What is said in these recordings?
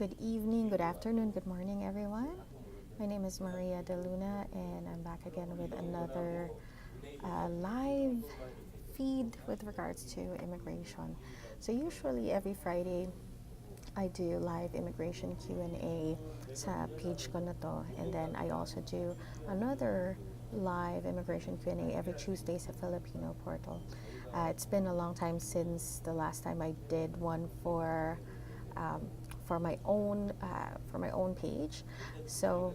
Good evening, good afternoon, good morning, everyone. My name is Maria De Luna, and I'm back again with another live feed with regards to immigration. So usually every Friday, I do live immigration Q&A sa page ko na to, and then I also do another live immigration Q&A every Tuesday sa Filipino Portal. It's been a long time since the last time I did one um, for my own page. So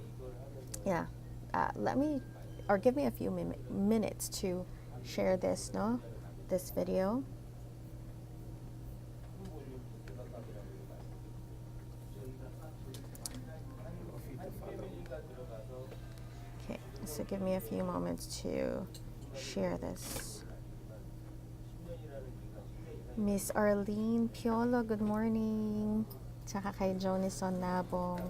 yeah, let me or give me a few minutes to share this video. Okay, so give me a few moments to share this. Miss Arlene Piolo, good morning. Tsaka kay Jonison Nabong.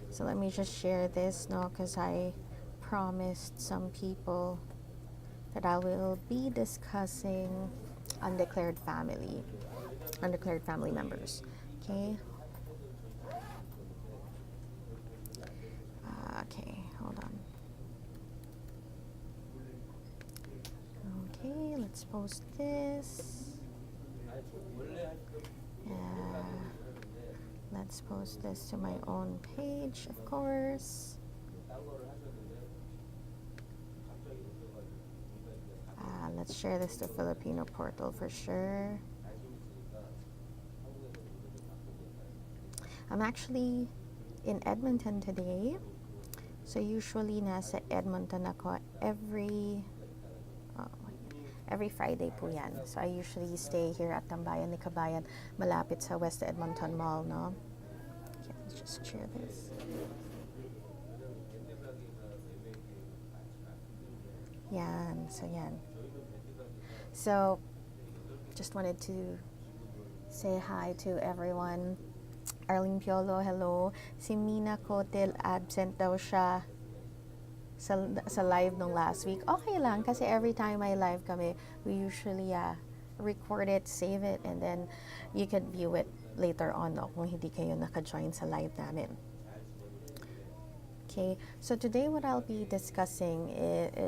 So let me just share this, because I promised some people that I will be discussing undeclared family members. Okay. Okay, hold on. Okay, let's post this. Let's post this to my own page, of course. Let's share this to Filipino Portal for sure. I'm actually in Edmonton today. So usually nasa Edmonton ako every Friday po yan. So I usually stay here at Tambayan ni Kabayan, malapit sa West Edmonton Mall, no? Okay, let's just share this. Yan, so yan. So, just wanted to say hi to everyone. Arlene Piolo, hello. Si Mina Cotel, absent daw siya sa live nung last week. Okay lang, kasi every time I live kami, we usually record it, save it, and then you can view it later on, no, kung hindi kayo naka-join sa live namin. Okay, so today what I'll be discussing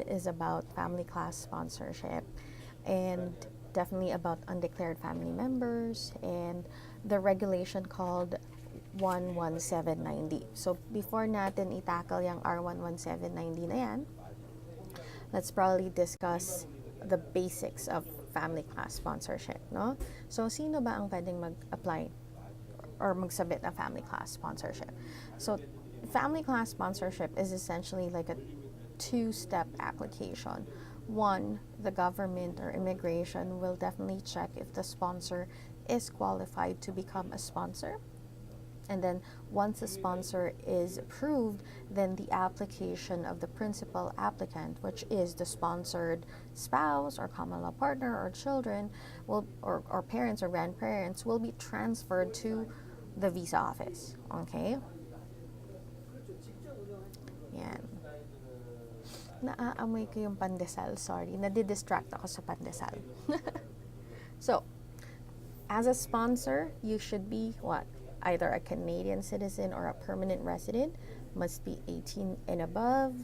is about family class sponsorship, and definitely about undeclared family members and the regulation called 11790. So before natin i-tackle yung R11790 na yan, let's probably discuss the basics of family class sponsorship, no? So sino ba ang pwedeng mag-apply or magsabit ng family class sponsorship? So family class sponsorship is essentially like a two-step application. One, the government or immigration will definitely check if the sponsor is qualified to become a sponsor. And then once the sponsor is approved, then the application of the principal applicant, which is the sponsored spouse or common law partner or children, or parents or grandparents, will be transferred to the visa office. Okay? Yan. Naaamoy ko yung pandesal. Sorry, nadidistract ako sa pandesal. So, as a sponsor, you should be what? Either a Canadian citizen or a permanent resident, must be 18 and above,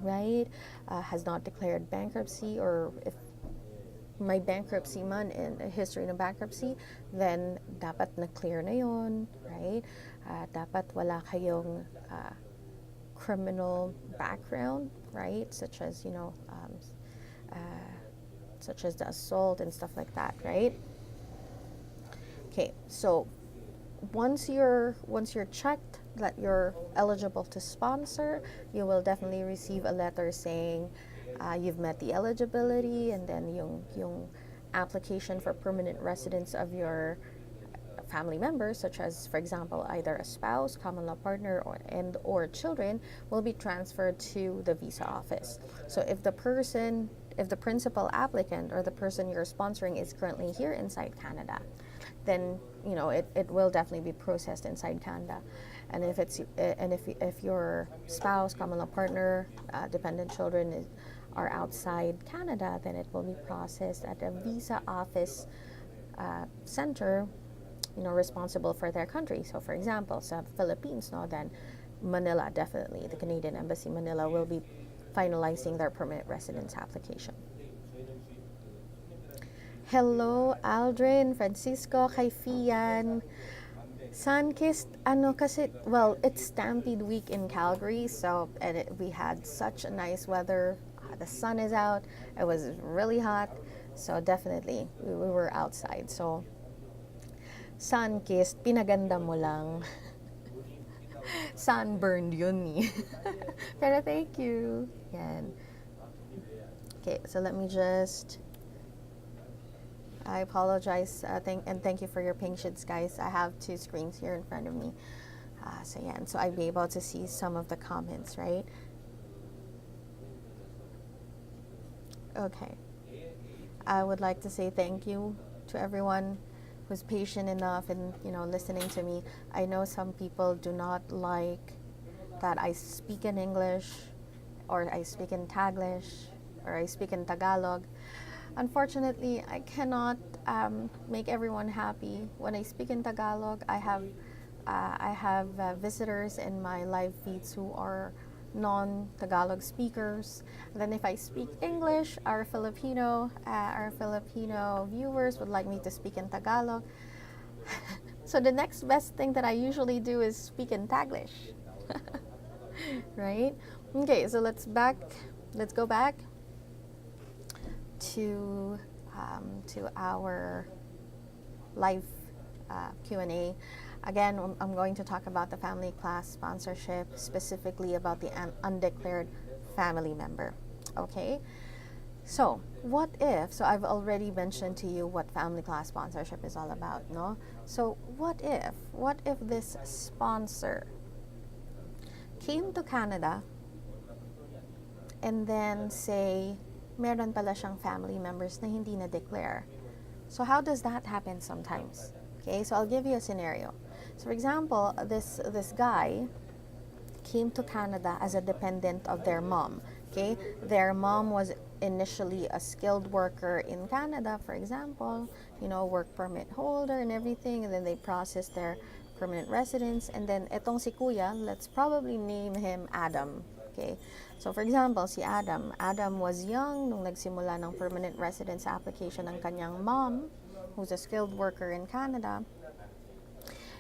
right? Has not declared bankruptcy, or if may bankruptcy man and a history ng bankruptcy, then dapat na-clear na yon, right? Dapat wala kayong criminal background, right? Such as, such as the assault and stuff like that, right? Okay, so once you're checked that you're eligible to sponsor, you will definitely receive a letter saying you've met the eligibility, and then yung application for permanent residence of your family members, such as, for example, either a spouse, common law partner, or children, will be transferred to the visa office. So if the principal applicant or the person you're sponsoring is currently here inside Canada, then it will definitely be processed inside Canada. And if your spouse, common law partner, dependent children are outside Canada, then it will be processed at a visa office center responsible for their country. So for example, sa Philippines, no, then Manila, definitely the Canadian Embassy Manila will be finalizing their permanent residence application. Hello, Aldrin, Francisco, kay Fian. Sunkissed, kasi, well, it's Stampede Week in Calgary, so, and we had such a nice weather. The sun is out. It was really hot, so definitely, we were outside. So, sunkissed, pinaganda mo lang. Sunburned yun ni. Pero thank you. Yan. Okay, so let me just... I apologize, thank you for your patience, guys. I have two screens here in front of me. So yeah, and so I'd be able to see some of the comments, right? Okay. I would like to say thank you to everyone who's patient enough and, listening to me. I know some people do not like that I speak in English, or I speak in Taglish, or I speak in Tagalog. Unfortunately, I cannot make everyone happy. When I speak in Tagalog, I have visitors in my live feeds who are non-Tagalog speakers. And then if I speak English, our Filipino viewers would like me to speak in Tagalog. So the next best thing that I usually do is speak in Taglish. Right? Okay, so let's go back to our live Q&A. Again, I'm going to talk about the family class sponsorship, specifically about the undeclared family member. Okay? So, what if, so I've already mentioned to you what family class sponsorship is all about, no? So, what if this sponsor came to Canada and then say, meron pala siyang family members na hindi na-declare. So how does that happen sometimes? Okay, so I'll give you a scenario. So for example, this guy came to Canada as a dependent of their mom. Okay, their mom was initially a skilled worker in Canada, for example, work permit holder and everything, and then they processed their permanent residence, and then etong si Kuya, let's probably name him Adam. Okay, so for example, si Adam was young nung nagsimula ng permanent residence application ng kanyang mom, who's a skilled worker in Canada.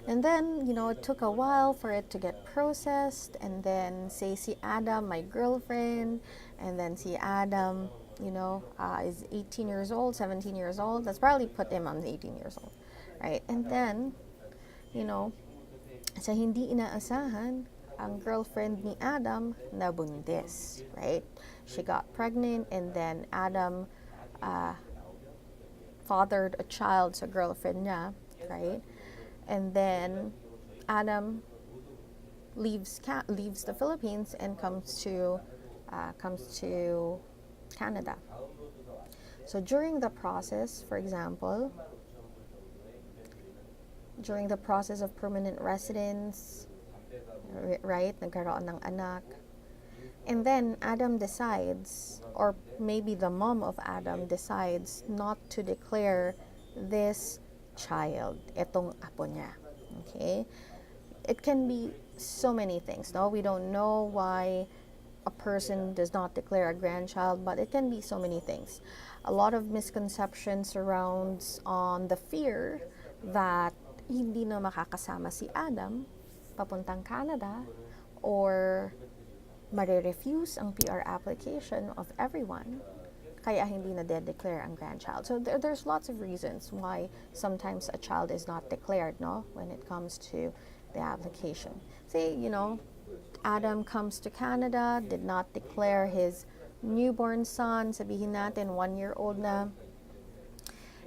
And then, it took a while for it to get processed, and then say si Adam, my girlfriend, and then si Adam, is 18 years old, 17 years old. Let's probably put him on 18 years old, right? And then, sa hindi inaasahan, ang girlfriend ni Adam nabuntis, right? She got pregnant, and then Adam fathered a child sa girlfriend niya, right? And then Adam leaves the Philippines and comes to Canada. So during the process, for example, during the process of permanent residence, right, nagkaroon ng anak. And then Adam decides, or maybe the mom of Adam decides not to declare this child, etong apo niya. Okay? It can be so many things, no? We don't know why a person does not declare a grandchild, but it can be so many things. A lot of misconception surrounds on the fear that hindi na makakasama si Adam papuntang Canada, or mare-refuse ang PR application of everyone, kaya hindi na declare ang grandchild. So there's lots of reasons why sometimes a child is not declared, no, when it comes to the application. Say, Adam comes to Canada, did not declare his newborn son, sabihin natin 1-year-old na.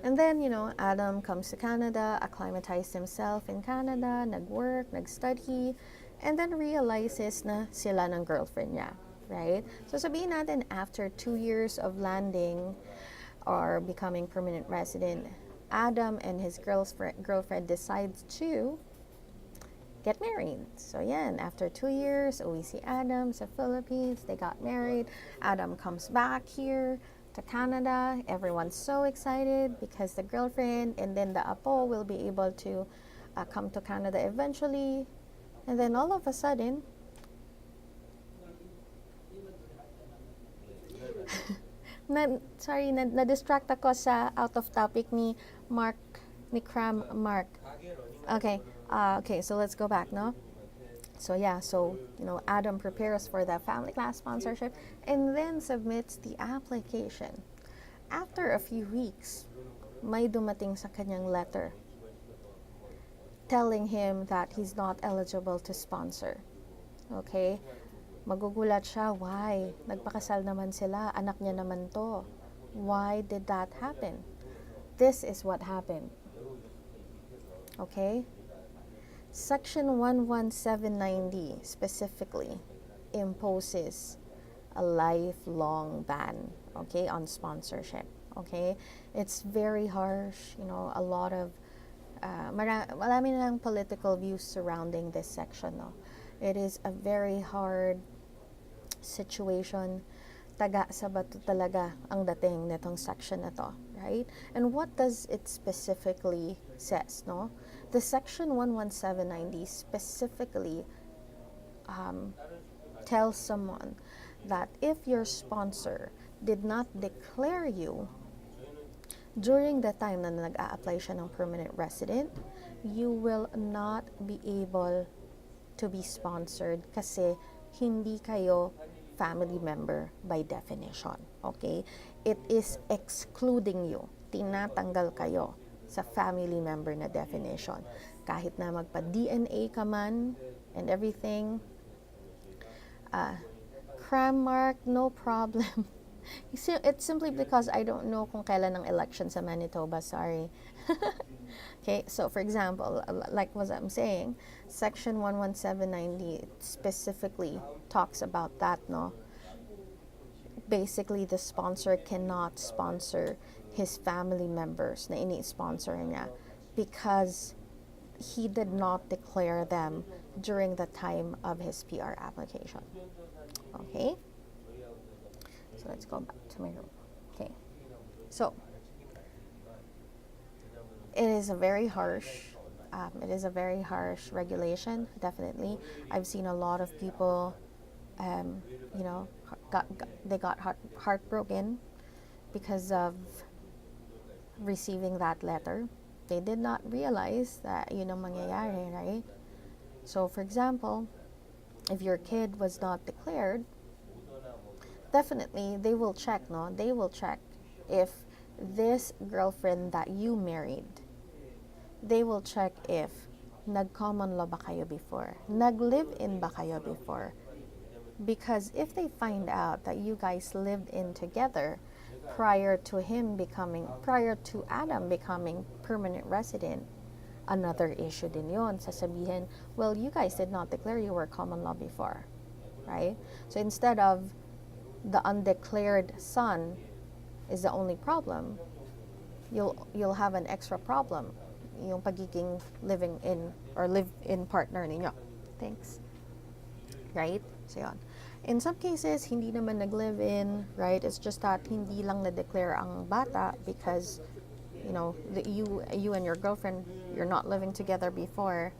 And then, Adam comes to Canada, acclimatized himself in Canada, nag-work, nag-study, and then realizes na sila ng girlfriend niya, right? So sabihin natin, after 2 years of landing or becoming permanent resident, Adam and his girlfriend decides to get married. So yan, after 2 years, uwi si Adam sa Philippines, they got married. Adam comes back here, to Canada. Everyone's so excited because the girlfriend and then the apo will be able to come to Canada eventually. And then all of a sudden, na-distract ako sa out of topic ni Mark, ni Cram Mark. Okay, okay, so let's go back, no? So yeah, so Adam prepares for the family class sponsorship and then submits the application. After a few weeks, may dumating sa kanyang letter telling him that he's not eligible to sponsor. Okay? Magugulat siya, why? Nagpakasal naman sila, anak niya naman to. Why did that happen? This is what happened. Okay? Section 11790 specifically imposes a lifelong ban, okay, on sponsorship. Okay? It's very harsh, a lot of marami ng political views surrounding this section, no? It is a very hard situation. Taga sa bato talaga ang dating nitong section na to, right? And what does it specifically says, no? The section 11790 specifically tells someone that if your sponsor did not declare you during the time na nag-a-apply siya ng permanent resident, you will not be able to be sponsored kasi hindi kayo family member by definition. Okay? It is excluding you. Tinatanggal kayo sa family member na definition. Kahit na magpa-DNA ka man and everything, Cram Mark, no problem. It's simply because I don't know kung kailan ang election sa Manitoba. Sorry. Okay, so for example, like what I'm saying, Section 11790 specifically talks about that, no? Basically, the sponsor cannot sponsor his family members na ini-sponsor niya because he did not declare them during the time of his PR application. Okay? So let's go back to my room. Okay. So it is a very harsh regulation, definitely. I've seen a lot of people they got heartbroken because of receiving that letter. They did not realize that yun ang mangyayari, right? So for example, if your kid was not declared, definitely they will check, no? They will check if this girlfriend that you married, they will check if nag-common law ba kayo before? Nag-live-in ba kayo before? Because if they find out that you guys lived in together prior to Adam becoming permanent resident, another issue din yun. Sasabihin, well, you guys did not declare you were common law before, right? So instead of the undeclared son is the only problem, you'll have an extra problem, yung pagiging living in or live-in partner ninyo. Thanks. Right? So yun. In some cases, hindi naman nag-live-in, right? It's just that hindi lang na-declare ang bata because, you and your girlfriend, you're not living together before.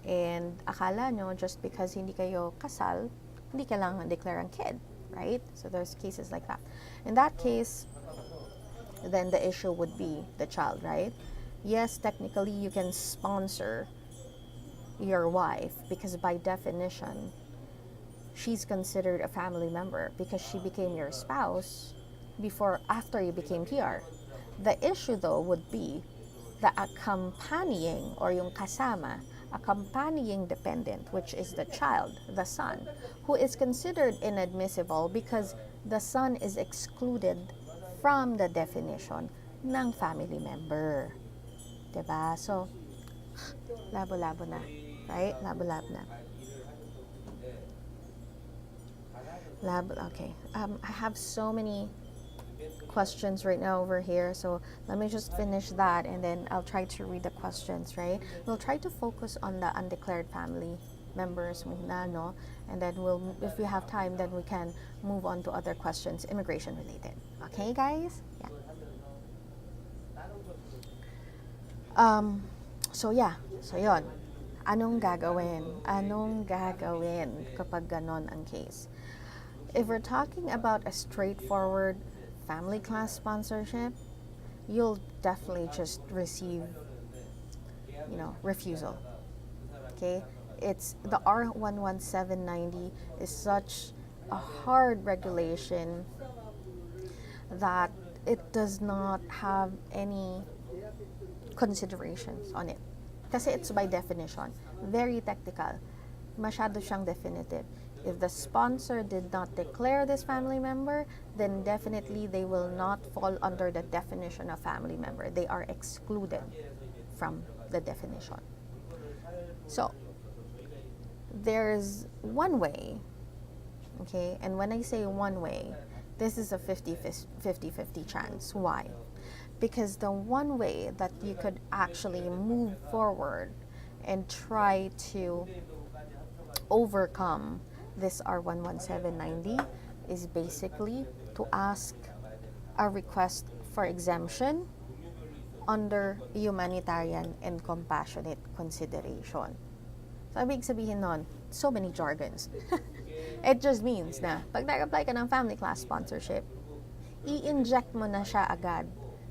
And akala nyo, just because hindi kayo kasal, hindi ka lang declare ang kid, right? So there's cases like that. In that case, then the issue would be the child, right? Yes, technically you can sponsor your wife because by definition, she's considered a family member because she became your spouse after you became PR. The issue though would be the accompanying or yung kasama, accompanying dependent, which is the child, the son, who is considered inadmissible because the son is excluded from the definition ng family member. Diba? So, labo-labo na. Right? Labo-labo na. Okay. I have so many questions right now over here, so let me just finish that and then I'll try to read the questions, right? We'll try to focus on the undeclared family members muna, no? And then if we have time, then we can move on to other questions, immigration related. Okay, guys? Yeah. Um, so yeah, so yon. Anong gagawin? Anong gagawin kapag ganon ang case? If we're talking about a straightforward family class sponsorship, you'll definitely just receive, refusal. Okay? It's the R11790 is such a hard regulation that it does not have any considerations on it. Kasi it's by definition. Very technical. Masyado siyang definitive. If the sponsor did not declare this family member, then definitely they will not fall under the definition of family member. They are excluded from the definition. So, there's one way, okay? And when I say one way, this is a 50-50 chance. Why? Because the one way that you could actually move forward and try to overcome this R11790 is basically to ask a request for exemption under humanitarian and compassionate consideration. So, ibig sabihin nun, so many jargons. It just means na pag nag-apply ka ng family class sponsorship, i-inject mo na siya agad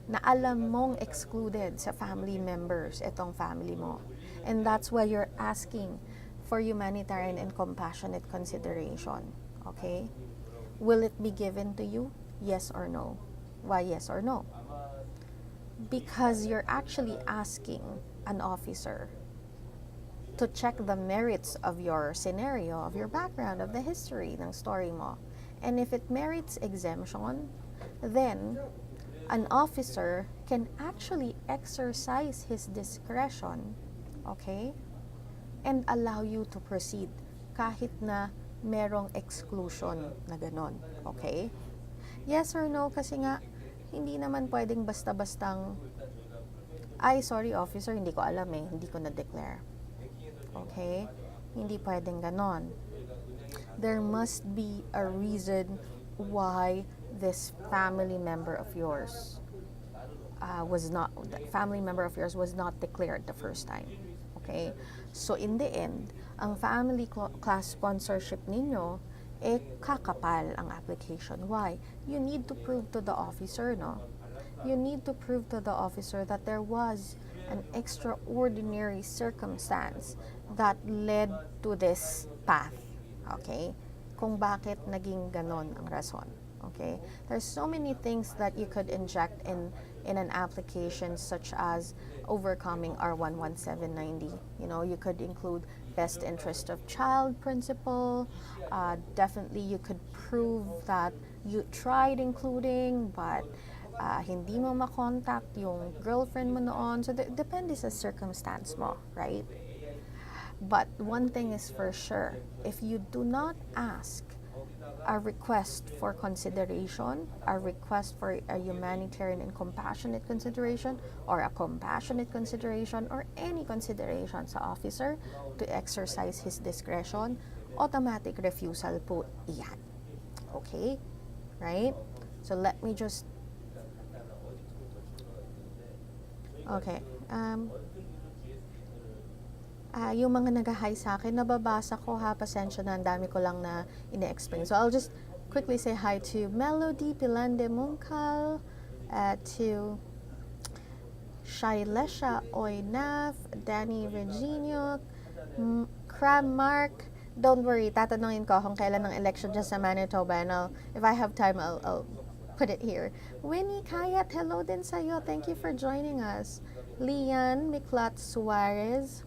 na alam mong excluded sa family members itong family mo. And that's why you're asking for humanitarian and compassionate consideration. Okay? Will it be given to you? Yes or no? Why yes or no? Because you're actually asking an officer to check the merits of your scenario, of your background, of the history ng story mo. And if it merits exemption, then an officer can actually exercise his discretion, okay, and allow you to proceed kahit na merong exclusion na ganon, okay? Yes or no? Kasi nga, hindi naman pwedeng basta-bastang, ay, sorry officer, hindi ko alam hindi ko na-declare. Okay? Hindi pwedeng ganon. There must be a reason why this family member of yours was not declared the first time. Okay? So in the end, ang family class sponsorship ninyo kakapal ang application. Why? You need to prove to the officer, no? You need to prove to the officer that there was an extraordinary circumstance that led to this path. Okay? Kung bakit naging ganon ang rason. Okay? There's so many things that you could inject in an application, such as overcoming R11790. You could include best interest of child principle. Definitely you could prove that you tried including, but hindi mo makontak yung girlfriend mo noon. So, depende sa circumstance mo, right? But one thing is for sure, if you do not ask a request for consideration, a request for a humanitarian and compassionate consideration, or a compassionate consideration, or any consideration sa officer to exercise his discretion, automatic refusal po iyan. Okay? Right? So let me just... Okay. Yung mga nag-hi sa akin, nababasa ko ha, pasensya na, ang dami ko lang na ine-explain. So I'll just quickly say hi to Melody Pilande Mungkal, to Shailesha Oynaf, Danny Regino, Crab Mark. Don't worry, tatanungin ko kung kailan ng election dyan sa Manitoba, and if I have time, I'll put it here. Winnie Kayat, hello din sa'yo. Thank you for joining us. Lian Miklat Suarez.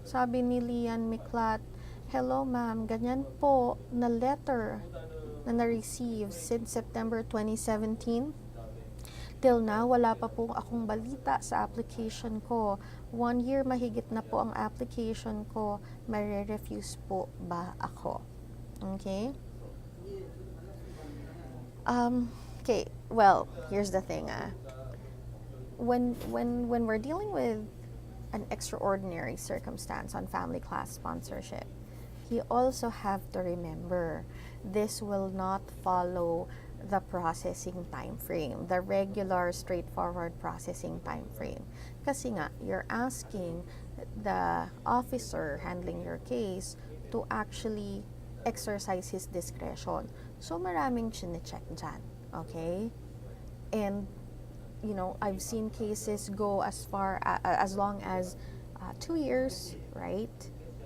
Sabi ni Lian Miklat, hello ma'am, ganyan po na letter na na-receive since September 2017. Till now, wala pa po akong balita sa application ko. 1 year mahigit na po ang application ko. May-refuse po ba ako? Okay? Okay, well, here's the thing. When we're dealing with an extraordinary circumstance on family class sponsorship, you also have to remember this will not follow the processing time frame, the regular straightforward processing time frame. Kasi nga, you're asking the officer handling your case to actually exercise his discretion. So maraming chine-check dyan, okay? And you know, I've seen cases go as far as long as 2 years, right?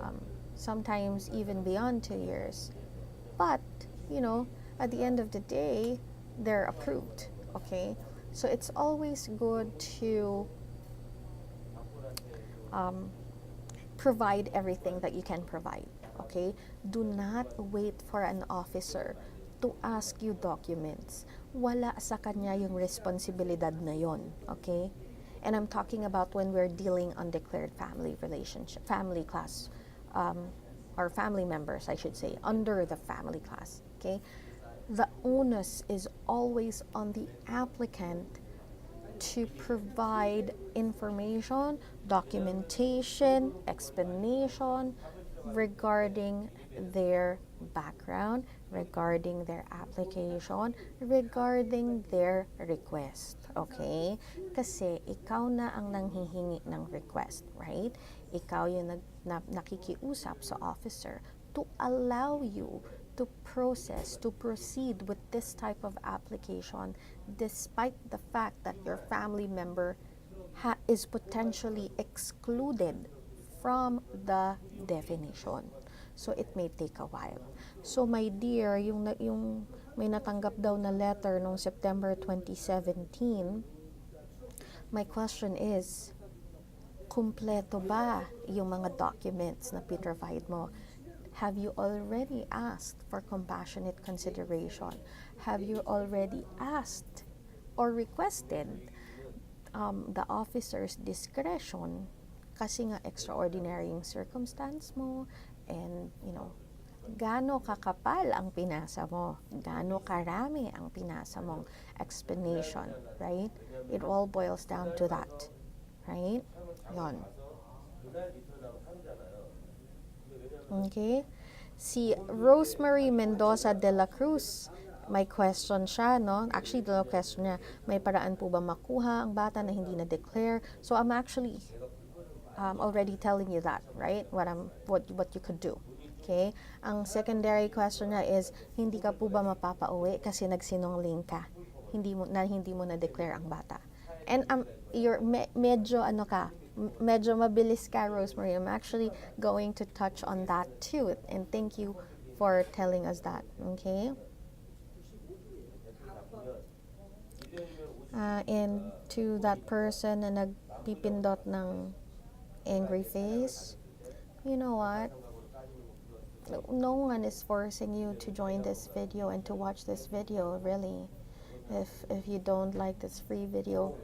Um, Sometimes even beyond 2 years. But you know, at the end of the day, they're approved. Okay, so it's always good to um, provide everything that you can provide. Okay, do not wait for an officer to ask you documents. Wala sa kanya yung responsibilidad na yon. Okay, and I'm talking about when we're dealing undeclared family relationship, family class, or family members, I should say, under the family class. Okay, the onus is always on the applicant to provide information, documentation, explanation regarding their background, regarding their application, regarding their request. Okay? Kasi ikaw na ang nanghihingi ng request, right? Ikaw yung nakikiusap sa officer to allow you to process, to proceed with this type of application despite the fact that your family member is potentially excluded from the definition. So it may take a while. So my dear, yung may natanggap daw na letter noong September 2017, my question is, kumpleto ba yung mga documents na provide mo? Have you already asked for compassionate consideration? Have you already asked or requested the officer's discretion? Kasi nga extraordinary yung circumstance mo, and you know, gaano kakapal ang pinasa mo, gaano karami ang pinasa mong explanation, right? It all boils down to that, right? Yon. Okay? Si Rosemary Mendoza de la Cruz, may question siya, no? Actually, the question niya, may paraan po ba makuha ang bata na hindi na-declare? So, I'm actually already telling you that, right? What you could do. Okay? Ang secondary question niya is, hindi ka po ba mapapauwi kasi nagsinungaling ka? Hindi mo na-declare ang bata. And you're medyo mabilis ka, Rosemary. I'm actually going to touch on that too. And thank you for telling us that. Okay? And to that person na nagpipindot ng angry face, you know what? No one is forcing you to join this video and to watch this video, really. If you don't like this free video,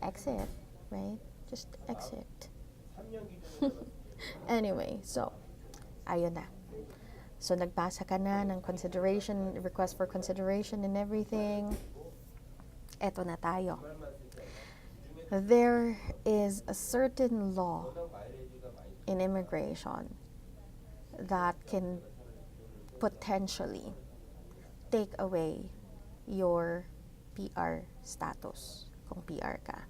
exit, right? Just exit. Anyway, so, ayun na. So, nagbasa ka na ng consideration, request for consideration and everything. Eto na tayo. There is a certain law in immigration that can potentially take away your PR status kung PR ka.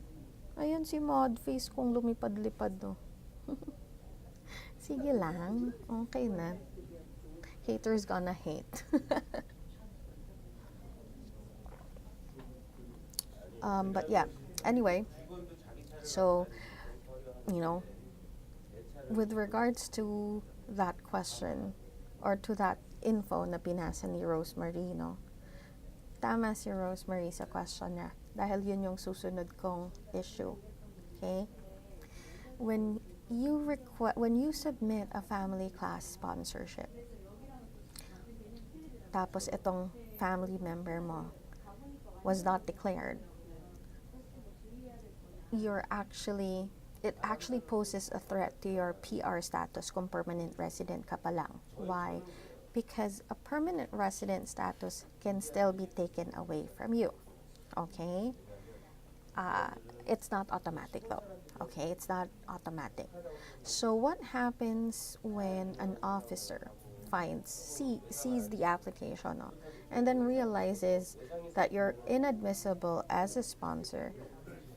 Ayun si Modface kung lumipad-lipad, no. Sige lang, okay na. Haters gonna hate. But yeah, anyway, so, you know, with regards to that question or to that info na pinasa ni Rosemary, no, tama si Rosemary sa question niya dahil yun yung susunod kong issue. Okay? When you submit a family class sponsorship, tapos itong family member mo was not declared, it actually poses a threat to your PR status kung permanent resident ka pa lang. Why? Because a permanent resident status can still be taken away from you. Okay? uh, it's not automatic though. Okay, it's not automatic. So what happens when an officer sees the application, and then realizes that you're inadmissible as a sponsor,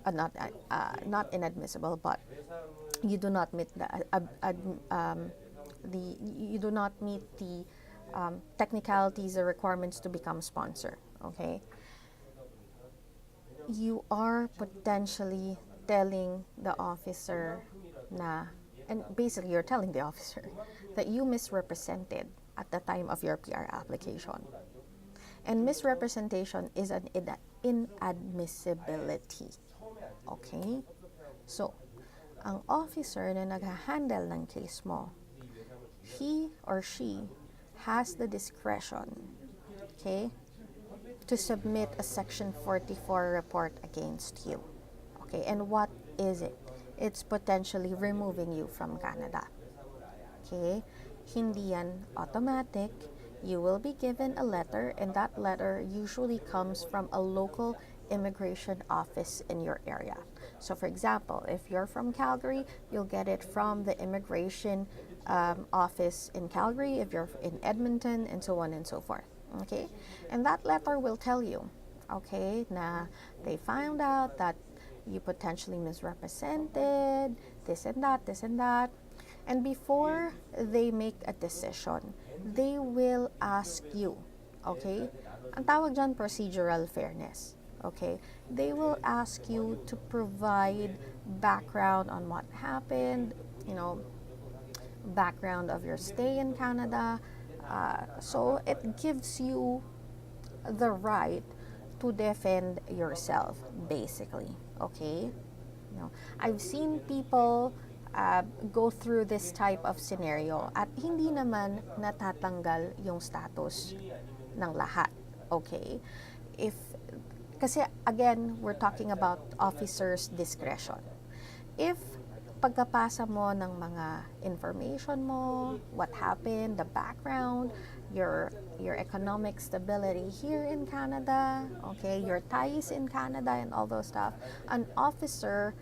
not inadmissible, but you do not meet you do not meet the technicalities or requirements to become sponsor. Okay, you are potentially telling the officer na, and basically you're telling the officer that you misrepresented at the time of your PR application. And misrepresentation is an inadmissibility. Okay? So, ang officer na nag-handle ng case mo, he or she has the discretion, okay, to submit a Section 44 report against you. Okay, and what is it? It's potentially removing you from Canada. Okay, hindi yan automatic. You will be given a letter, and that letter usually comes from a local immigration office in your area. So, for example, if you're from Calgary, you'll get it from the immigration office in Calgary, if you're in Edmonton, and so on and so forth. Okay, and that letter will tell you, okay, na they found out that you potentially misrepresented this and that, this and that. And before they make a decision, they will ask you, okay? Ang tawag dyan, procedural fairness, okay? They will ask you to provide background on what happened, background of your stay in Canada. So it gives you the right to defend yourself, basically, okay? I've seen people go through this type of scenario at hindi naman natatanggal yung status ng lahat. Okay? Kasi again, we're talking about officer's discretion. If pagkapasa mo ng mga information mo, what happened, the background, your economic stability here in Canada, okay, your ties in Canada and all those stuff, an officer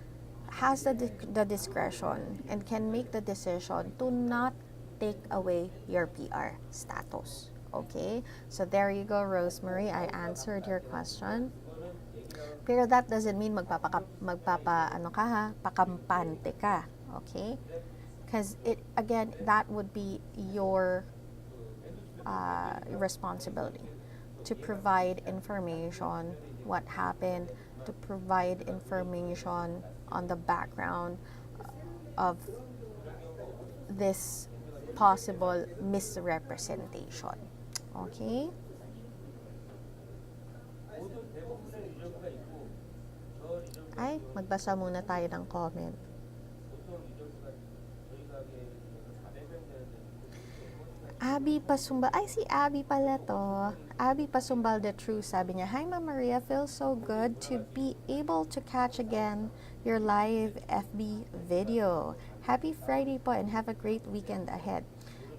has the discretion and can make the decision to not take away your PR status. Okay? So there you go, Rosemary. I answered your question. Pero that doesn't mean pakampante ka. Okay? Because that would be your responsibility to provide information, what happened, to provide information on the background of this possible misrepresentation. Okay? Ay, magbasa muna tayo ng comment. Abby Pasumbal. Ay, si Abby pala to. Abby Pasumbal the True. Sabi niya, Hi, Ma'am Maria. Feels so good to be able to catch again your live FB video. Happy Friday po and have a great weekend ahead.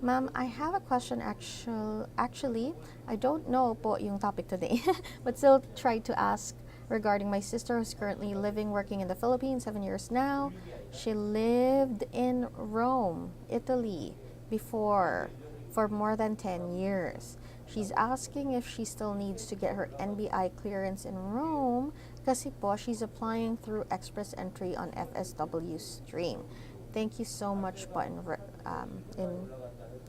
Ma'am, I have a question actually. I don't know po yung topic today, but still try to ask regarding my sister who's currently working in the Philippines, 7 years now. She lived in Rome, Italy before for more than 10 years. She's asking if she still needs to get her NBI clearance in Rome kasi po she's applying through express entry on FSW stream. Thank you so much po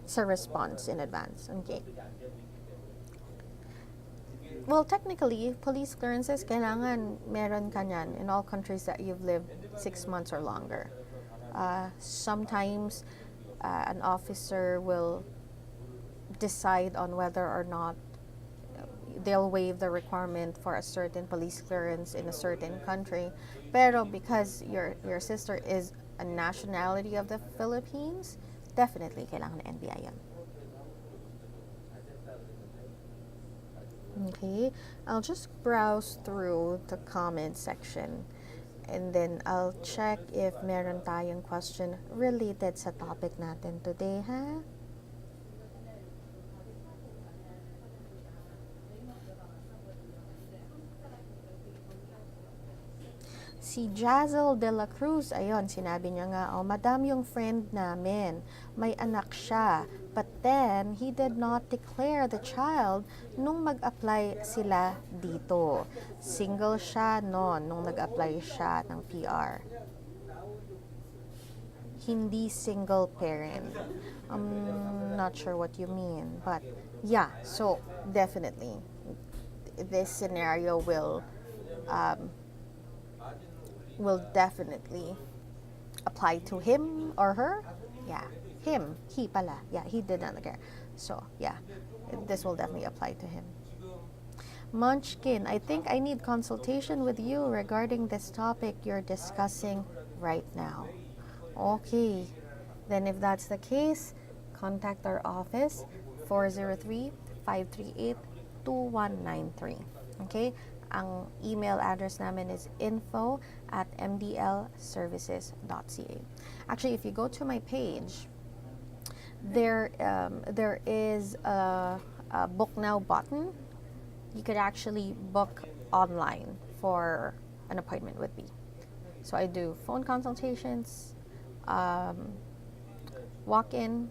sa response in advance. Okay. Well, technically, police clearances, kailangan meron ka niyan in all countries that you've lived 6 months or longer. Sometimes, an officer will decide on whether or not they'll waive the requirement for a certain police clearance in a certain country. Pero because your sister is a nationality of the Philippines, definitely kailangan ng NBI yan. Okay, I'll just browse through the comment section and then I'll check if meron tayong question related sa topic natin today, ha? Si Jazel de la Cruz, ayun, sinabi niya nga, oh, madam yung friend namin, may anak siya, but then he did not declare the child nung mag-apply sila dito. Single siya noon nung nag-apply siya ng PR. Hindi single parent. I'm not sure what you mean, but yeah, so definitely this scenario will definitely apply to him or her. Yeah, him, he pala. Yeah, he did not care. So yeah, this will definitely apply to him. Munchkin, I think I need consultation with you regarding this topic you're discussing right now. Okay, then if that's the case, contact our office 403-538-2193. Okay? Ang email address namin is info@mdlservices.ca. Actually, if you go to my page, there is a book now button. You could actually book online for an appointment with me. So I do phone consultations, walk-in,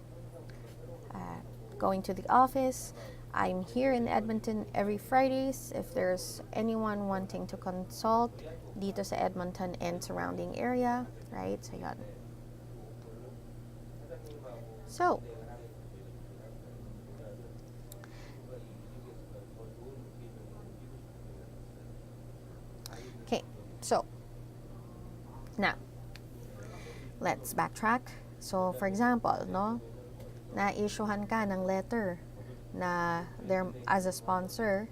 going to the office. I'm here in Edmonton every Fridays. If there's anyone wanting to consult dito sa Edmonton and surrounding area, right? So yan. So, okay, so now let's backtrack. So, for example, no, na-issuehan ka ng letter na they're as a sponsor,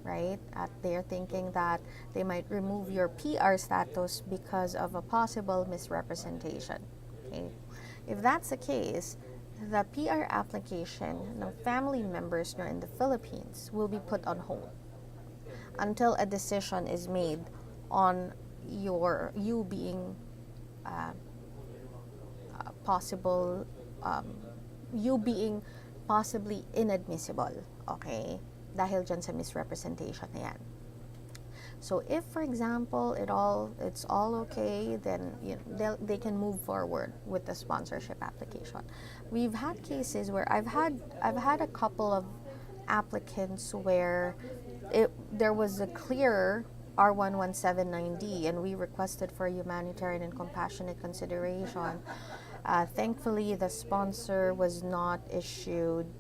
right? At they're thinking that they might remove your PR status because of a possible misrepresentation. Okay? If that's the case, the PR application ng family members nyo in the Philippines will be put on hold until a decision is made on you being possible you being possibly inadmissible, okay? Dahil dyan sa misrepresentation na yan. So if, for example, it's all okay, then they can move forward with the sponsorship application. We've had cases where I've had a couple of applicants where there was a clear R1179D and we requested for humanitarian and compassionate consideration. Thankfully, the sponsor was not issued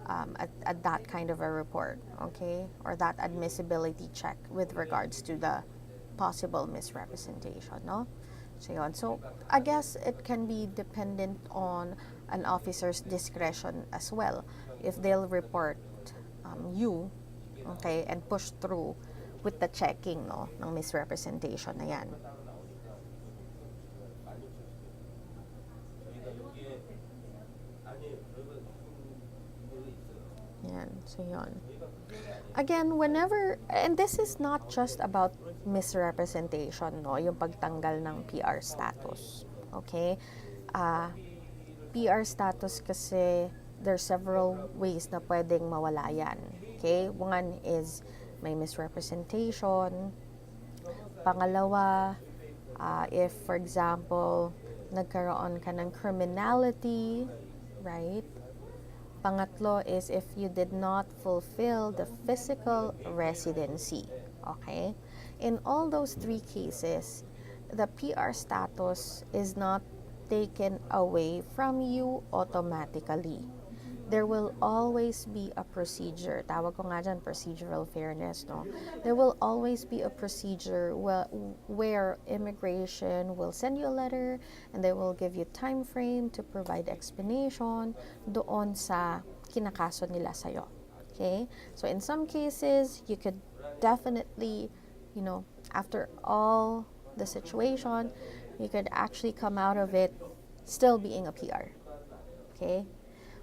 at that kind of a report, okay, or that admissibility check with regards to the possible misrepresentation, no? So, yun. So I guess it can be dependent on an officer's discretion as well if they'll report you, okay, and push through with the checking, no, ng misrepresentation na yan. Yan, so yun. Again, whenever, and this is not just about misrepresentation, no, yung pagtanggal ng PR status, okay? PR status kasi, there's several ways na pwedeng mawala yan, okay? One is may misrepresentation. Pangalawa, if, for example, nagkaroon ka ng criminality, right? Pangatlo is if you did not fulfill the physical residency, okay? In all those three cases, the PR status is not taken away from you automatically. There will always be a procedure. Tawag ko nga dyan, procedural fairness, no? There will always be a procedure where immigration will send you a letter and they will give you time frame to provide explanation doon sa kinakaso nila sa'yo. Okay? So in some cases, you could definitely, after all the situation, you could actually come out of it still being a PR. Okay?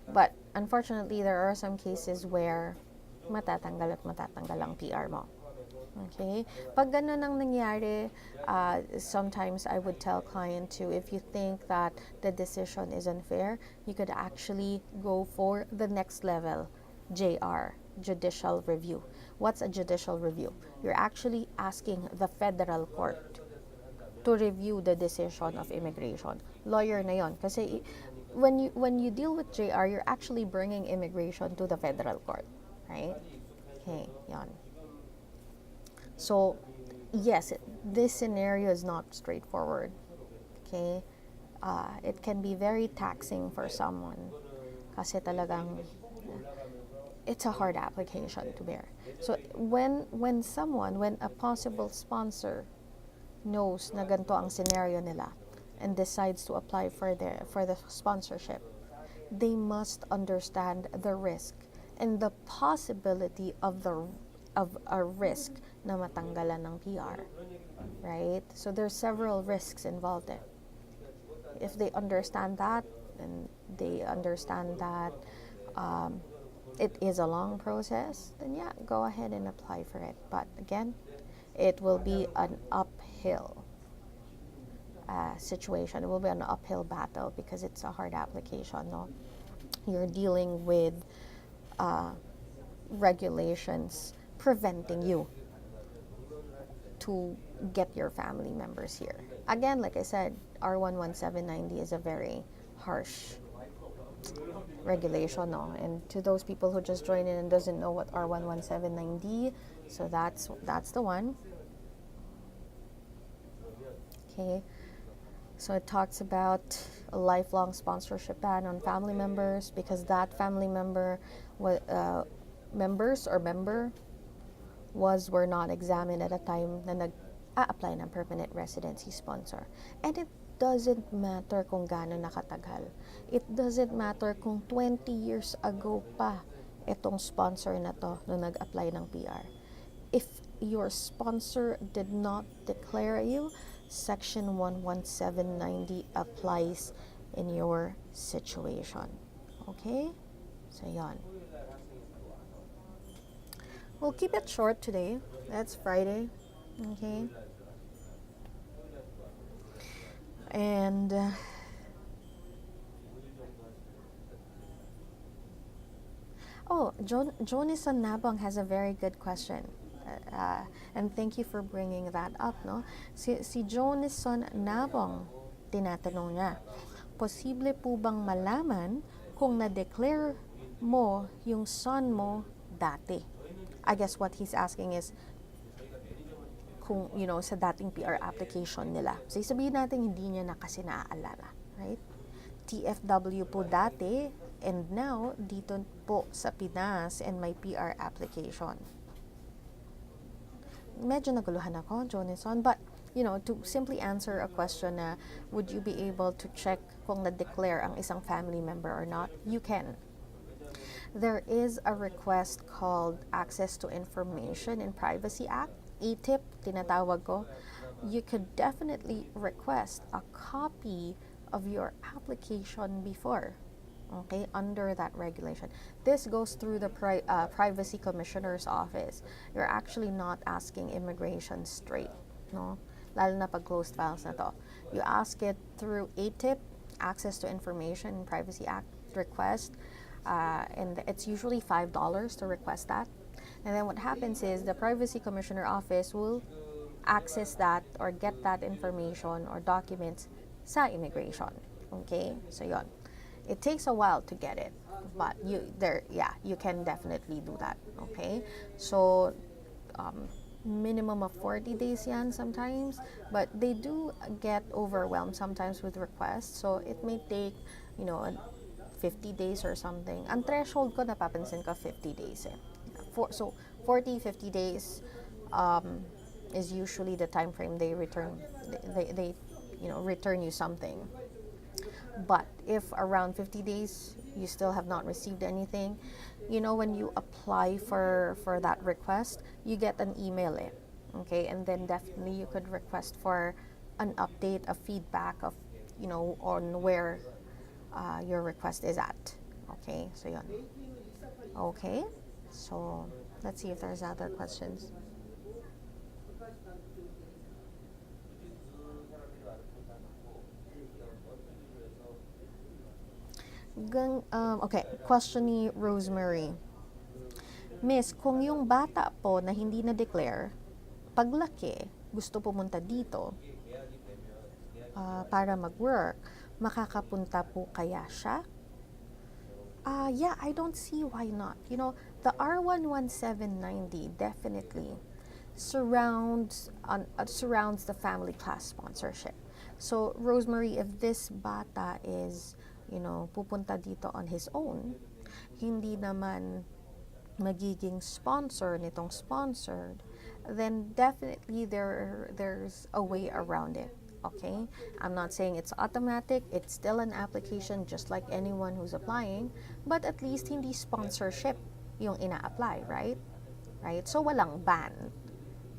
But unfortunately, there are some cases where matatanggal ang PR mo. Okay? Pag ganun ang nangyari, sometimes I would tell client to, if you think that the decision is unfair, you could actually go for the next level, JR, judicial review. What's a judicial review? You're actually asking the federal court to review the decision of immigration. Lawyer na yon. Kasi when you deal with JR, you're actually bringing immigration to the federal court, right? Okay, yon. So, yes, this scenario is not straightforward. Okay? It can be very taxing for someone kasi talagang it's a hard application to bear. So, when a possible sponsor knows na ganito ang scenario nila and decides to apply for the sponsorship, they must understand the risk and the possibility of a risk na matanggalan ng PR, right? So there's several risks involved there. If they understand that, and they understand that it is a long process, then yeah, go ahead and apply for it. But again, it will be an uphill situation. It will be an uphill battle because it's a hard application. No, you're dealing with regulations preventing you to get your family members here. Again, like I said, R11790 is a very harsh regulation, no? And to those people who just joined in and doesn't know what R11790, so that's the one. Okay, so it talks about a lifelong sponsorship ban on family members because that family member member were not examined at a time na nag-a-apply ng permanent residency sponsor. And it doesn't matter kung gaano nakatagal. It doesn't matter kung 20 years ago pa itong sponsor na to nung nag-apply ng PR. If your sponsor did not declare you, Section 11790 applies in your situation. Okay? So, yan. We'll keep it short today. That's Friday. Okay? And Jonison Nabong has a very good question. And thank you for bringing that up, no? Si Jonison Nabong, tinatanong niya, posible po bang malaman kung na-declare mo yung son mo dati? I guess what he's asking is kung, sa dating PR application nila. So, sabihin natin hindi niya na kasi naaalala, right? TFW po dati, and now, dito po sa Pinas and may PR application. Medyo naguluhan ako, Jonison, but, to simply answer a question na, would you be able to check kung na-declare ang isang family member or not? You can. There is a request called Access to Information and Privacy Act, ATIP, tinatawag ko. You could definitely request a copy of your application before, okay, under that regulation. This goes through the Privacy Commissioner's Office. You're actually not asking immigration straight, no? Lalo na pag closed files na to. You ask it through ATIP, Access to Information and Privacy Act request, and it's usually $5 to request that. And then what happens is the Privacy Commissioner Office will access that or get that information or documents sa immigration. Okay? So yon. It takes a while to get it, but you can definitely do that. Okay? So minimum of 40 days yan sometimes, but they do get overwhelmed sometimes with requests. So it may take, 50 days or something. Ang threshold ko, napapansin ko, 50 days. So 40, 50 days is usually the time frame they return. They return you something. But if around 50 days you still have not received anything, when you apply for that request, you get an email okay, and then definitely you could request for an update, a feedback of, on where your request is at. Okay, so yun. Okay, so let's see if there's other questions. Okay, question ni Rosemary. Miss, kung yung bata po na hindi na-declare, paglaki, gusto pumunta dito, para mag-work, makakapunta po kaya siya? Yeah, I don't see why not. You know, the R11790 definitely surrounds the family class sponsorship. So, Rosemary, if this bata is, pupunta dito on his own, hindi naman magiging sponsor nitong sponsored, then definitely there's a way around it. Okay, I'm not saying it's automatic. It's still an application just like anyone who's applying, but at least hindi sponsorship yung ina-apply, right? So walang ban.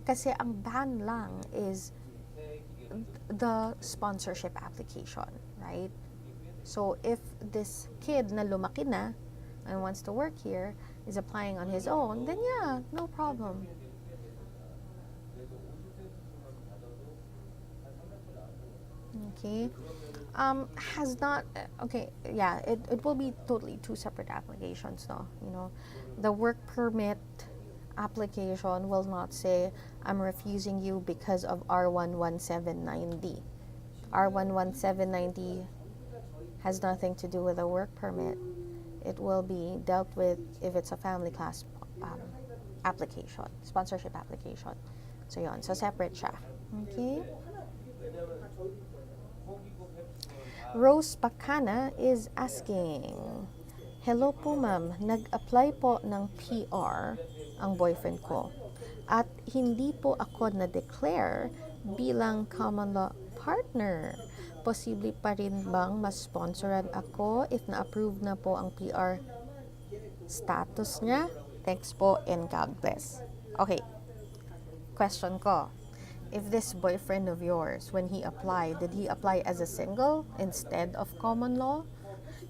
Kasi ang ban lang is the sponsorship application, right? So if this kid na lumaki na and wants to work here is applying on his own, then yeah, no problem. Okay. Has not, okay, yeah, it will be totally two separate applications, no? The work permit application will not say, I'm refusing you because of R11790. R11790 has nothing to do with a work permit. It will be dealt with if it's a family class application, sponsorship application. So yun, so separate siya. Okay? Rose Pacana is asking, hello po ma'am, nag-apply po ng PR ang boyfriend ko at hindi po ako na-declare bilang common law partner. Posible pa rin bang mas-sponsoran ako if na-approve na po ang PR status niya? Thanks po and God bless. Okay, question ko. If this boyfriend of yours, when he applied, did he apply as a single instead of common law?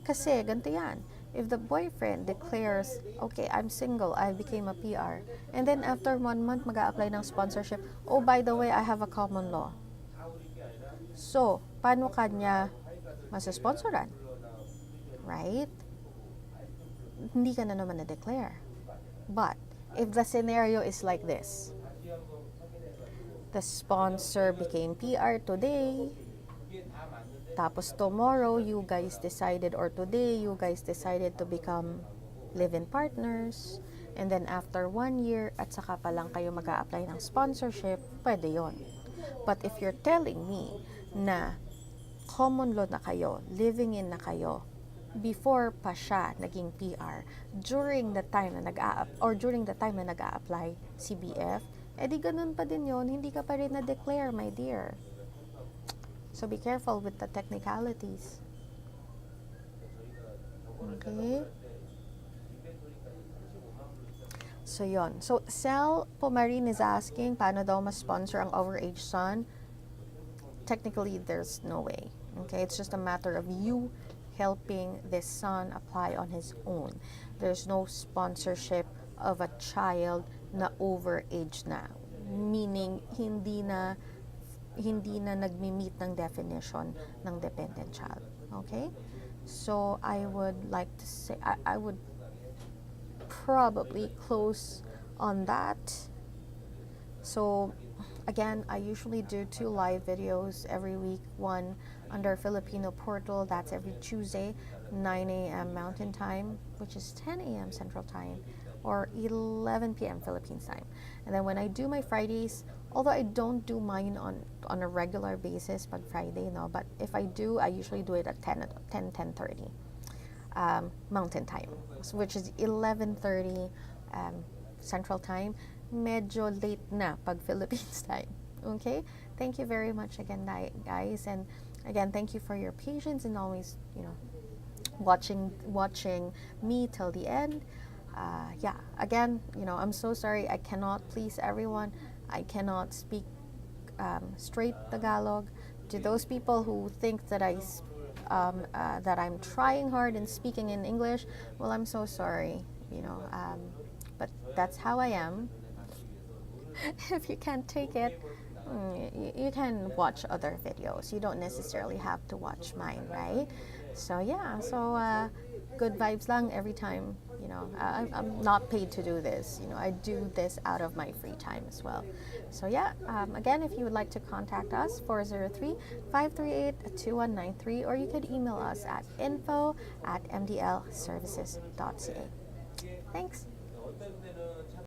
Kasi ganito yan. If the boyfriend declares, okay, I'm single, I became a PR, and then after 1 month, mag-a-apply ng sponsorship, oh, by the way, I have a common law. So, paano kanya masasponsoran? Right? Hindi ka na naman na-declare. But, if the scenario is like this, the sponsor became PR today, tapos tomorrow you guys decided, or today you guys decided to become live-in partners, and then after 1 year at saka pa lang kayo mag-a-apply ng sponsorship, pwede yon. But if you're telling me na common law na kayo, living in na kayo, before pa siya naging PR, during the time na nag-a-apply CBF, edi ganun pa din yon, hindi ka pa rin na-declare, my dear. So be careful with the technicalities. Okay? So yon. So Sel Pomarin is asking, paano daw ma-sponsor ang overage son? Technically, there's no way. Okay? It's just a matter of you helping this son apply on his own. There's no sponsorship of a child na overage na, meaning hindi na nagmi-meet ng definition ng dependent child. Okay? So I would like to say, I would probably close on that. So again, I usually do 2 live videos every week, one under Filipino Portal, that's every Tuesday, 9 a.m. Mountain Time, which is 10 a.m. Central Time, or 11 p.m. Philippines time. And then when I do my Fridays, although I don't do mine on a regular basis, but Friday, no, but if I do, I usually do it at 10:30 Mountain Time, which is 11:30 Central Time. Medyo late na pag Philippines time. Okay? Thank you very much again, guys, and again, thank you for your patience and always, watching me till the end. Yeah, again, I'm so sorry I cannot please everyone. I cannot speak straight Tagalog. To those people who think that that I'm trying hard and speaking in English, well, I'm so sorry, but that's how I am. If you can't take it, you can watch other videos. You don't necessarily have to watch mine, right? So yeah, good vibes lang every time, I'm not paid to do this. I do this out of my free time as well. So yeah, again, if you would like to contact us, 403-538-2193, or you could email us at info@mdlservices.ca. Thanks.